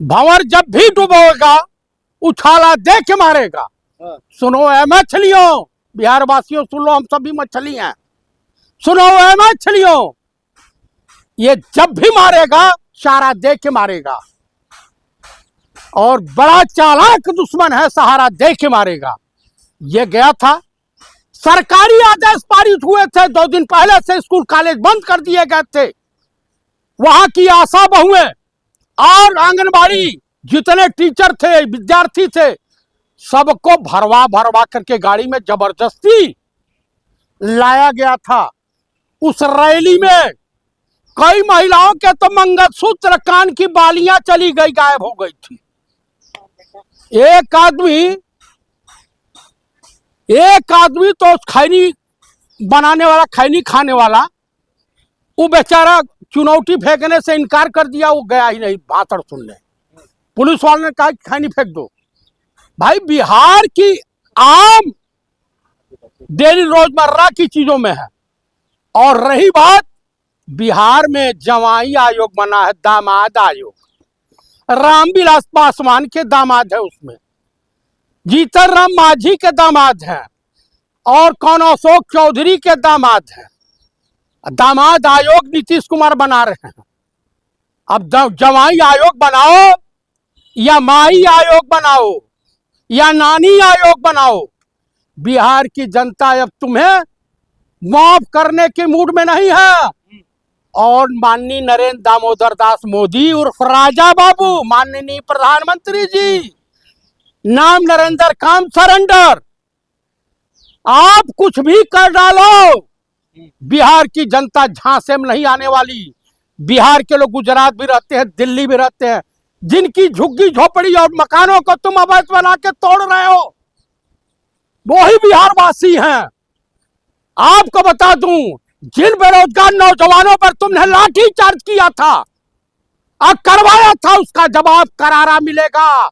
भंवर जब भी डूबेगा उछाला दे के मारेगा। सुनो ऐ मछलियों, बिहार वासियों सुन लो, हम सभी मछली हैं। सुनो ऐ मछलियों, ये जब भी मारेगा इशारा दे के मारेगा, और बड़ा चालाक दुश्मन है, सहारा दे के मारेगा। ये गया था, सरकारी आदेश पारित हुए थे 2 दिन पहले से, स्कूल कॉलेज बंद कर दिए गए थे। वहां की आशा बहुएं और आंगनबाड़ी जितने टीचर थे, विद्यार्थी थे, सबको भरवा भरवा करके गाड़ी में जबरदस्ती लाया गया था। उस रैली में कई महिलाओं के तो मंगलसूत्र, कान की बालियां चली गई, गायब हो गई थी। एक आदमी तो खैनी बनाने वाला, खैनी खाने वाला, वो बेचारा चुनौती फेंकने से इनकार कर दिया, वो गया ही नहीं भाषण सुनने। पुलिस वाले ने कहा खैनी फेंक दो। भाई बिहार की आम डेली रोजमर्रा की चीजों में है। और रही बात, बिहार में जवाई आयोग बना है, दामाद आयोग, रामविलास पासवान के दामाद है, उसमें जीतन राम मांझी के दामाद हैं, और कौन अशोक चौधरी के दामाद हैं। दामाद आयोग नीतीश कुमार बना रहे हैं। अब जवाई आयोग बनाओ या माई आयोग बनाओ या नानी आयोग बनाओ, बिहार की जनता अब तुम्हें माफ करने के मूड में नहीं है। और माननीय नरेंद्र दामोदर दास मोदी उर्फ राजा बाबू, माननीय प्रधानमंत्री जी, नाम नरेंद्र काम सरेंडर, आप कुछ भी कर डालो, बिहार की जनता झांसे में नहीं आने वाली। बिहार के लोग गुजरात भी रहते हैं, दिल्ली भी रहते हैं, जिनकी झुग्गी झोपड़ी और मकानों को तुम अवैध बना के तोड़ रहे हो, वही बिहार वासी हैं। आपको बता दूं, जिन बेरोजगार नौजवानों पर तुमने लाठी चार्ज किया था और करवाया था, उसका जवाब करारा मिलेगा।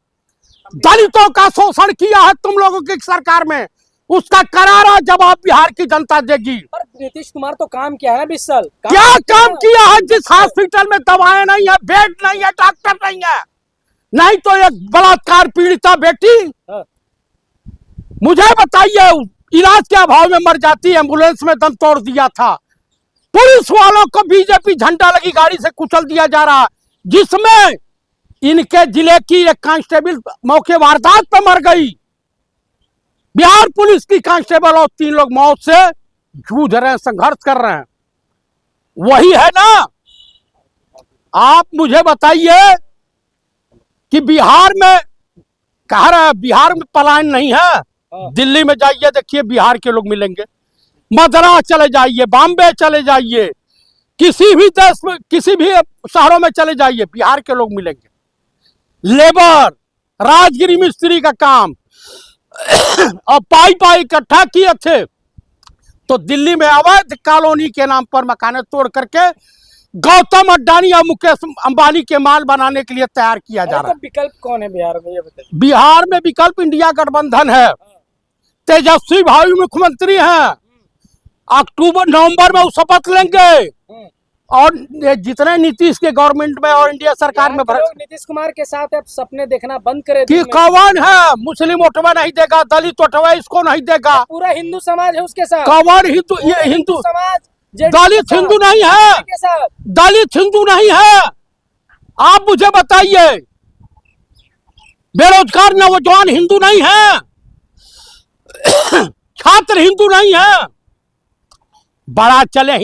दलितों का शोषण किया है तुम लोगों की सरकार में, उसका करारा जवाब बिहार की जनता देगी। पर नीतीश कुमार तो काम किया है ना 20 साल। क्या काम किया है? जिस हॉस्पिटल में दवाएं नहीं है, बेड नहीं है, डॉक्टर नहीं है, नहीं तो एक बलात्कार पीड़िता बेटी, मुझे बताइए, इलाज के अभाव में मर जाती, एम्बुलेंस में दम तोड़ दिया था। पुलिस वालों को बीजेपी झंडा लगी गाड़ी से कुचल दिया जा रहा, जिसमें इनके जिले की एक कांस्टेबल मौके वारदात पर मर गई। बिहार पुलिस की कांस्टेबल और 3 लोग मौत से जूझ रहे हैं, संघर्ष कर रहे हैं। वही है ना? आप मुझे बताइए कि बिहार में कह रहे हैं, बिहार में पलायन नहीं है। दिल्ली में जाइए, देखिए बिहार के लोग मिलेंगे। मद्रास चले जाइए, बॉम्बे चले जाइए, किसी भी देश में, किसी भी शहरों में चले जाइए, बिहार के लोग मिलेंगे। लेबर, राजगिरी मिस्त्री का काम और पाई पाई इकट्ठा किए थे, तो दिल्ली में अवैध कॉलोनी के नाम पर मकाने तोड़ करके गौतम अडानी और मुकेश अंबानी के माल बनाने के लिए तैयार किया जा रहा है। तो विकल्प कौन है बिहार में, ये बताइए। बिहार में विकल्प इंडिया गठबंधन है। तेजस्वी भाई मुख्यमंत्री हैं, नवंबर में वो शपथ लेंगे, और जितने नीतीश के गवर्नमेंट में और इंडिया सरकार में नीतीश कुमार के साथ अब सपने देखना बंद करे कि कौन है? मुस्लिम वोटवा नहीं देगा, दलित वोटवा इसको नहीं देगा, पूरा हिंदू समाज है उसके साथ। कौन हिंदू? ये हिंदू समाज, दलित हिंदू नहीं है, दलित हिंदू नहीं है। आप मुझे बताइए, बेरोजगार नौजवान हिंदू नहीं है, छात्र हिंदू नहीं है। बड़ा चले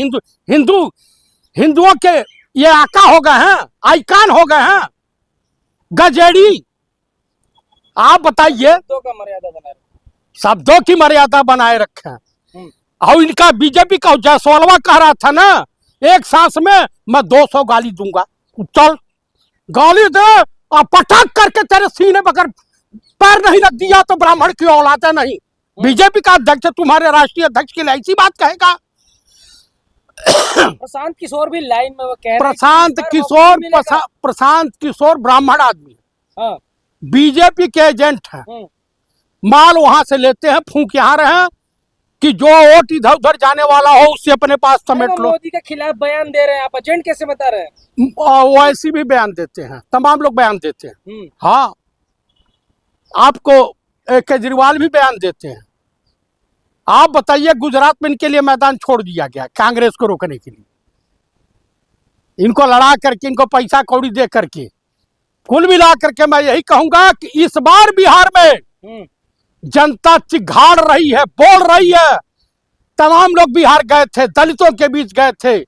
हिंदुओं के ये आका हो गए हैं, आइकान हो गए हैं, गजेड़ी। आप बताइए, शब्दों की मर्यादा बनाए रखे हैं। और इनका बीजेपी का जायसवाल कह रहा था ना, एक सांस में मैं 200 गाली दूंगा। चल गाली दे और पटक करके तेरे सीने पर अगर पैर नहीं रख दिया तो ब्राह्मण की औलाद है नहीं। बीजेपी का अध्यक्ष तुम्हारे राष्ट्रीय अध्यक्ष के लिए ऐसी बात कहेगा? प्रशांत किशोर भी लाइन में वो कह रहे हैं। प्रशांत किशोर ब्राह्मण आदमी, बीजेपी के एजेंट हैं, माल वहां से लेते हैं, फूंक यहाँ रहे हैं, कि जो वोट इधर उधर जाने वाला हो उससे अपने पास अरे समेट वो लो। मोदी के खिलाफ बयान दे रहे हैं, आप एजेंट कैसे बता रहे हैं? वो ऐसी भी बयान देते हैं, तमाम लोग बयान देते हैं। हम्म, हाँ, आपको केजरीवाल भी बयान देते हैं। आप बताइए, गुजरात में इनके लिए मैदान छोड़ दिया गया कांग्रेस को रोकने के लिए, इनको लड़ा करके, इनको पैसा कौड़ी दे करके। कुल मिला करके मैं यही कहूंगा कि इस बार बिहार में हम्म, जनता चिघाड़ रही है, बोल रही है। तमाम लोग बिहार गए थे, दलितों के बीच गए थे,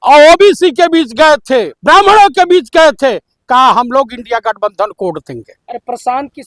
ओबीसी के बीच गए थे, ब्राह्मणों के बीच गए थे, कहा हम लोग इंडिया गठबंधन को वोट देंगे। अरे प्रशांत की